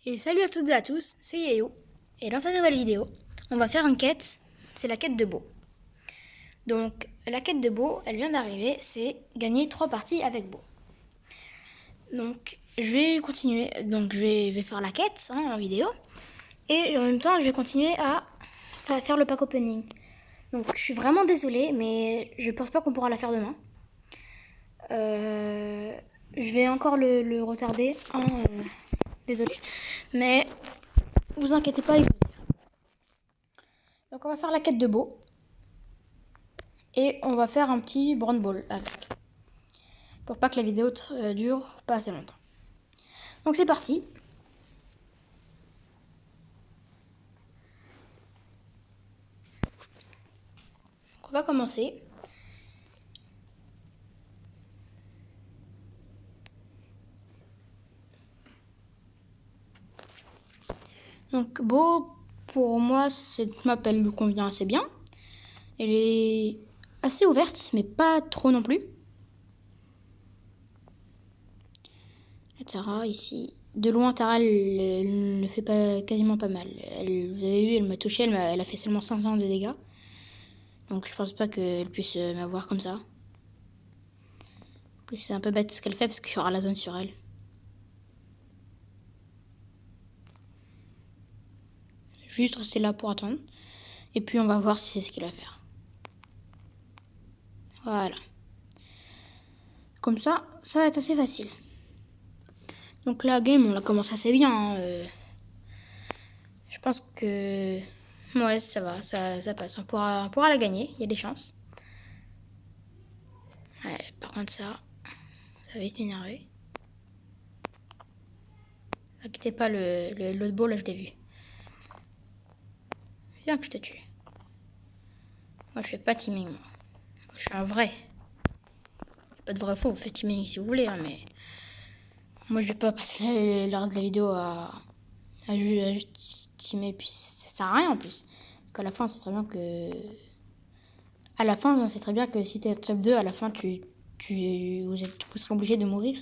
Et salut à toutes et à tous, c'est Yayo. Et dans cette nouvelle vidéo, on va faire une quête, c'est la quête de Beau. Donc la quête de Beau, elle vient d'arriver, c'est gagner 3 parties avec Beau. Donc je vais continuer, donc je vais faire la quête en vidéo. Et en même temps, je vais continuer à faire le pack opening. Donc je suis vraiment désolée, mais je pense pas qu'on pourra la faire demain. Je vais encore le retarder, désolée. Mais vous inquiétez pas, donc on va faire la quête de Beau. Et on va faire un petit Brawl Ball avec. Pour pas que la vidéo dure pas assez longtemps. Donc c'est parti. Donc on va commencer. Donc Beau, pour moi, cette map elle lui convient assez bien. Elle est assez ouverte, mais pas trop non plus. Tara ici. De loin, Tara elle ne fait pas, quasiment pas mal. Vous avez vu, elle m'a touché, elle a fait seulement 500 de dégâts. Donc je pense pas qu'elle puisse m'avoir comme ça. En plus c'est un peu bête ce qu'elle fait parce qu'il y aura la zone sur elle. Juste rester là pour attendre. Et puis on va voir si c'est ce qu'il va faire. Voilà. Comme ça va être assez facile. Donc la game, on la commence assez bien. Je pense que... Ouais, ça va, ça passe. On pourra la gagner, il y a des chances. Ouais, par contre ça va vite m'énerver. Inquiétez pas, l'autre ball, là, je l'ai vu. Viens que je te tue. Moi, je fais pas teaming, moi. Je suis un vrai. Pas de vrai faux, vous faites teaming si vous voulez, hein, mais... Moi, je vais pas passer l'heure de la vidéo à juste teamer, puis ça sert à rien, en plus. Donc à la fin, on sait très bien que... À la fin, on sait très bien que si t'es top 2, à la fin, vous serez obligé de mourir.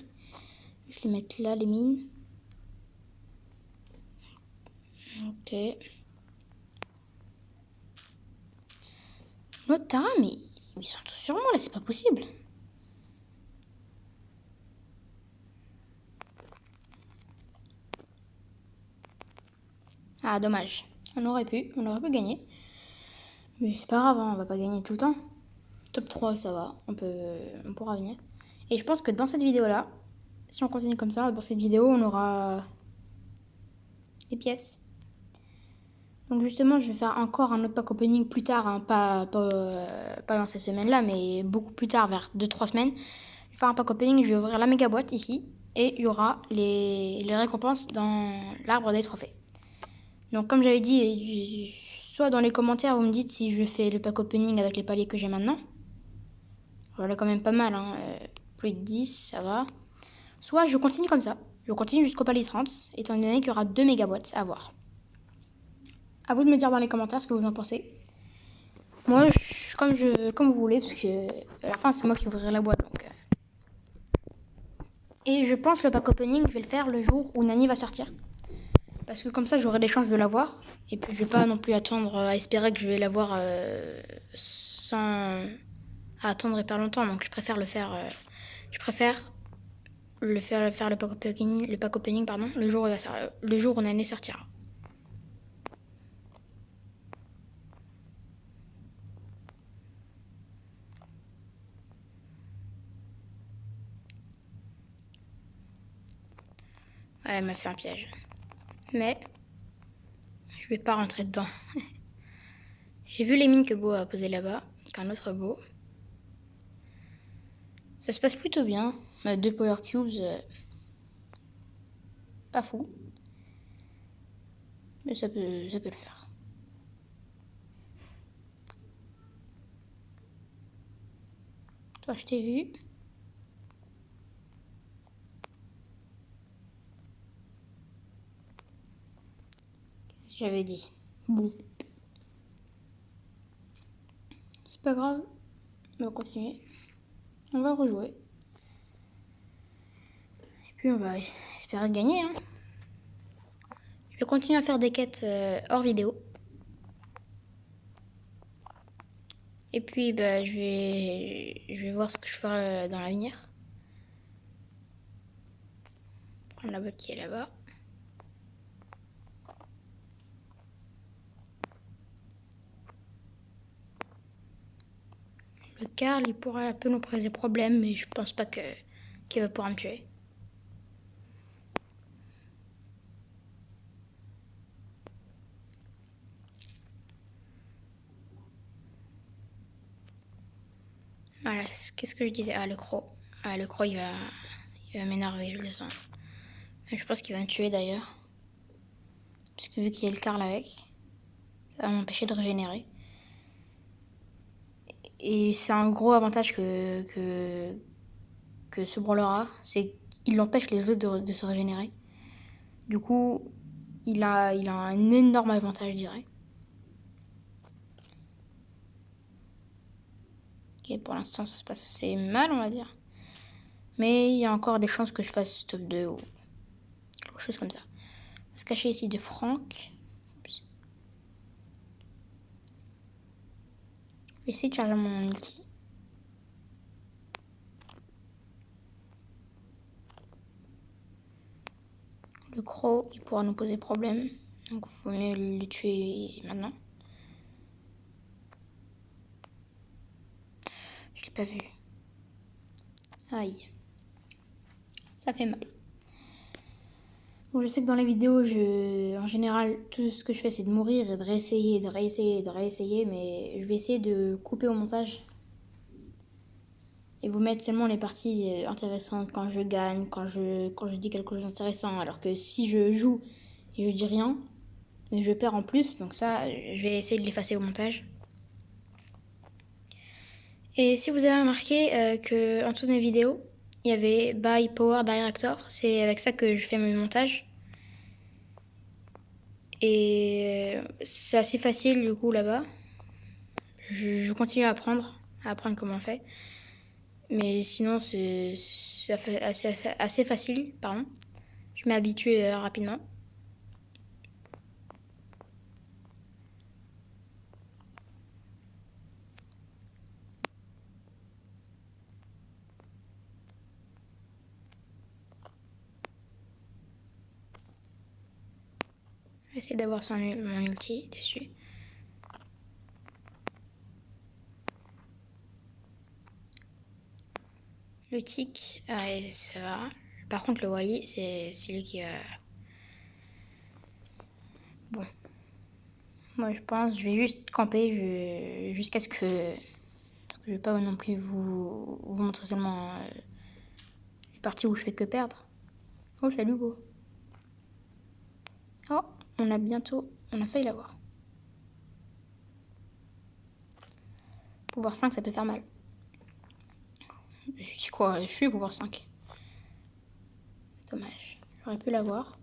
Je vais les mettre là, les mines. Ok. Notre Tara, mais ils sont tous sur moi là, c'est pas possible. Ah, dommage. On aurait pu gagner. Mais c'est pas grave, hein, on va pas gagner tout le temps. Top 3, ça va, on pourra venir. Et je pense que dans cette vidéo-là, si on continue comme ça, dans cette vidéo, on aura les pièces. Donc justement, je vais faire encore un autre pack opening plus tard, hein, pas dans cette semaine-là, mais beaucoup plus tard, vers 2-3 semaines. Je vais faire un pack opening, je vais ouvrir la méga boîte ici, et il y aura les récompenses dans l'arbre des trophées. Donc comme j'avais dit, soit dans les commentaires, vous me dites si je fais le pack opening avec les paliers que j'ai maintenant. Voilà, quand même pas mal, hein. Plus de 10, ça va. Soit je continue comme ça, je continue jusqu'au palier 30, étant donné qu'il y aura 2 méga boîtes à voir. À vous de me dire dans les commentaires ce que vous en pensez. Moi, comme vous voulez, parce que à la fin, c'est moi qui ouvrirai la boîte. Donc, Et je pense le pack opening, je vais le faire le jour où Nani va sortir. Parce que comme ça, j'aurai des chances de l'avoir. Et puis, je vais pas non plus attendre à espérer que je vais l'avoir sans attendre hyper longtemps. Donc, je préfère faire le pack opening, pardon, le jour où Nani sortira. Ouais, elle m'a fait un piège. Mais je vais pas rentrer dedans. J'ai vu les mines que Beau a posées là-bas, qu'un autre Beau. Ça se passe plutôt bien. On a 2 Power Cubes. Pas fou. Mais ça peut le faire. Toi, je t'ai vu. Qu'est-ce que j'avais dit? Bon. C'est pas grave. On va continuer. On va rejouer. Et puis on va espérer de gagner. Hein. Je vais continuer à faire des quêtes hors vidéo. Et puis bah, je vais voir ce que je ferai dans l'avenir. Prendre la boîte qui est là-bas. Le Carl, il pourrait un peu nous poser problème, mais je pense pas qu'il va pouvoir me tuer. Voilà, qu'est-ce que je disais? Ah, le croc. Ah, le croc, il va m'énerver, je le sens. Je pense qu'il va me tuer d'ailleurs. Parce que vu qu'il y a le Carl avec, ça va m'empêcher de régénérer. Et c'est un gros avantage que ce brawler a, c'est qu'il empêche les autres de se régénérer. Du coup, il a un énorme avantage, je dirais. Ok, pour l'instant, ça se passe assez mal, on va dire. Mais il y a encore des chances que je fasse top 2 ou quelque chose comme ça. On va se cacher ici de Franck. Oups. Je vais essayer de charger mon ulti. Le croc, il pourra nous poser problème. Donc, il faut mieux le tuer maintenant. Je l'ai pas vu. Aïe. Ça fait mal. Bon, je sais que dans les vidéos, en général, tout ce que je fais, c'est de mourir et de réessayer, de réessayer, de réessayer. Mais je vais essayer de couper au montage. Et vous mettre seulement les parties intéressantes quand je gagne, quand je dis quelque chose d'intéressant. Alors que si je joue et je dis rien, mais je perds en plus. Donc ça, je vais essayer de l'effacer au montage. Et si vous avez remarqué que en dessous de mes vidéos, il y avait Buy Power Director. C'est avec ça que je fais mes montages. Et c'est assez facile du coup là-bas. Je continue à apprendre comment on fait. Mais sinon, c'est assez facile, pardon. Je m'habitue rapidement. Je vais essayer d'avoir mon ulti dessus. Le tic, ça va. Par contre, le Wally, c'est lui qui va. Bon. Moi, je pense, je vais juste camper jusqu'à ce que. Je vais pas non plus vous montrer seulement les parties où je fais que perdre. Oh, salut, beau. Oh, on a failli l'avoir. Pouvoir 5, ça peut faire mal. Je dis quoi? Je suis pouvoir 5. Dommage. J'aurais pu l'avoir.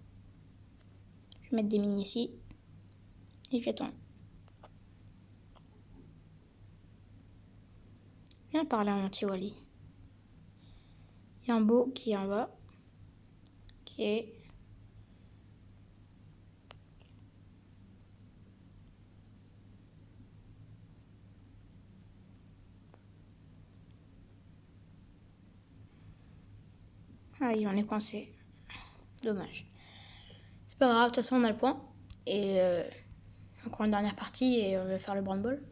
Je vais mettre des mines ici. Et j'attends. Viens parler à mon petit Wally. Il y a un beau qui est en bas. Ok. Ah, il en est coincé. Dommage. C'est pas grave, de toute façon on a le point. Et encore une dernière partie et on va faire le Brawl Ball.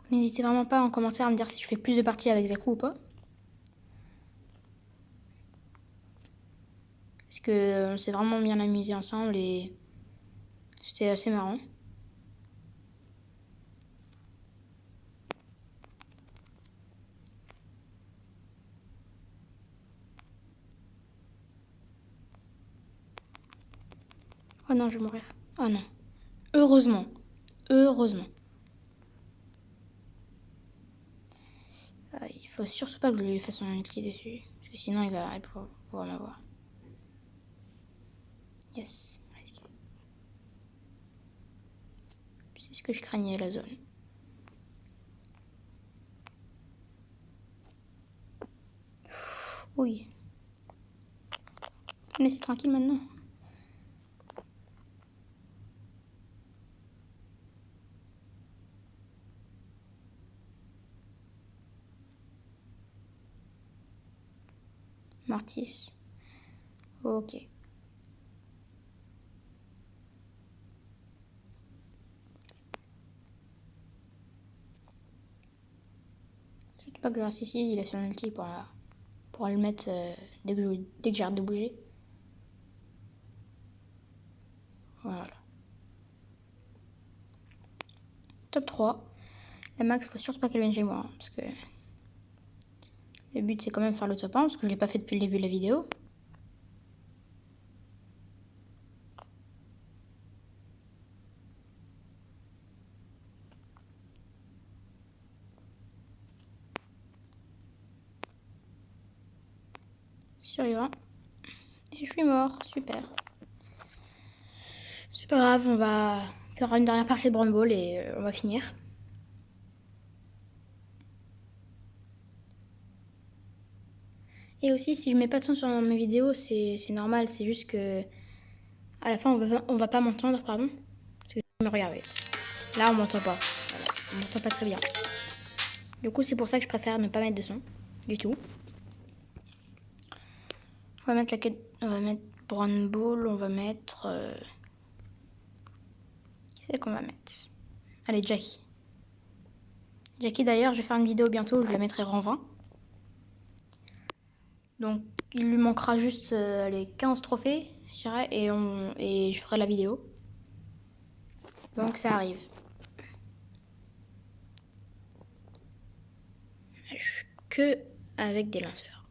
N'hésitez vraiment pas en commentaire à me dire si je fais plus de parties avec Zaku ou pas. Parce que on s'est vraiment bien amusé ensemble et c'était assez marrant. Oh non, je vais mourir. Oh non. Heureusement. Heureusement. Il faut surtout pas que je lui fasse son ulti dessus. Parce que sinon il va pouvoir m'avoir. Yes. que je craignais la zone. Oui. Me laisser tranquille maintenant. Mortis. Ok. C'est pas que genre ici, il a son ulti pour le mettre dès que j'arrête de bouger. Voilà. Top 3. La max, faut surtout pas qu'elle vienne chez moi. Hein, parce que le but, c'est quand même faire le top 1. Parce que je l'ai pas fait depuis le début de la vidéo. Survivant. Et je suis mort. Super. C'est pas grave, on va faire une dernière partie de Brawl Ball et on va finir. Et aussi, si je mets pas de son sur mes vidéos, c'est normal. C'est juste que à la fin, on va pas m'entendre, pardon. Parce que me regardez. Là, on m'entend pas. Voilà, on m'entend pas très bien. Du coup, c'est pour ça que je préfère ne pas mettre de son du tout. On va mettre la quête. On va mettre Brawl Ball. On va mettre. Qu'est-ce qu'on va mettre? Allez, Jackie. Jackie, d'ailleurs, je vais faire une vidéo bientôt. Je la mettrai rang 20. Donc, il lui manquera juste les 15 trophées, je dirais, et je ferai la vidéo. Donc, ça arrive. Je suis que avec des lanceurs.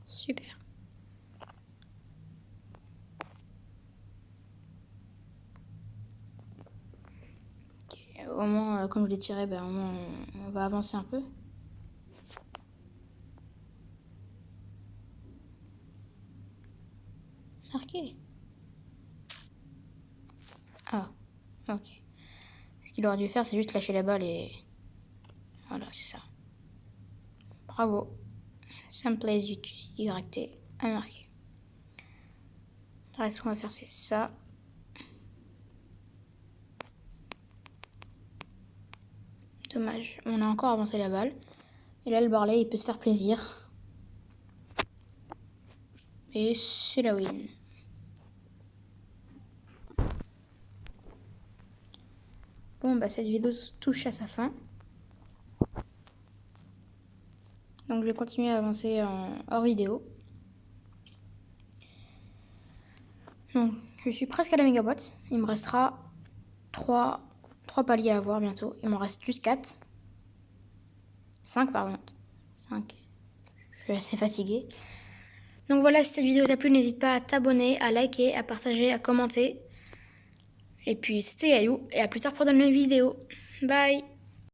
Super. Okay. Au moins, comme je l'ai tiré, ben, au moins, on va avancer un peu. Marqué. Ah, ok. Ce qu'il aurait dû faire, c'est juste lâcher la balle et... Voilà, c'est ça. Bravo. Simplace YT a marqué. Alors, ce qu'on va faire, c'est ça. Dommage. On a encore avancé la balle. Et là, le Barley, il peut se faire plaisir. Et c'est la win. Bon, bah cette vidéo touche à sa fin. Donc je vais continuer à avancer hors vidéo. Donc je suis presque à la mégaboîte. Il me restera 3 paliers à avoir bientôt. Il m'en reste juste 4. 5 pardon. 5. Je suis assez fatiguée. Donc voilà, si cette vidéo t'a plu, n'hésite pas à t'abonner, à liker, à partager, à commenter. Et puis c'était Yayou. Et à plus tard pour de nouvelles vidéos. Bye!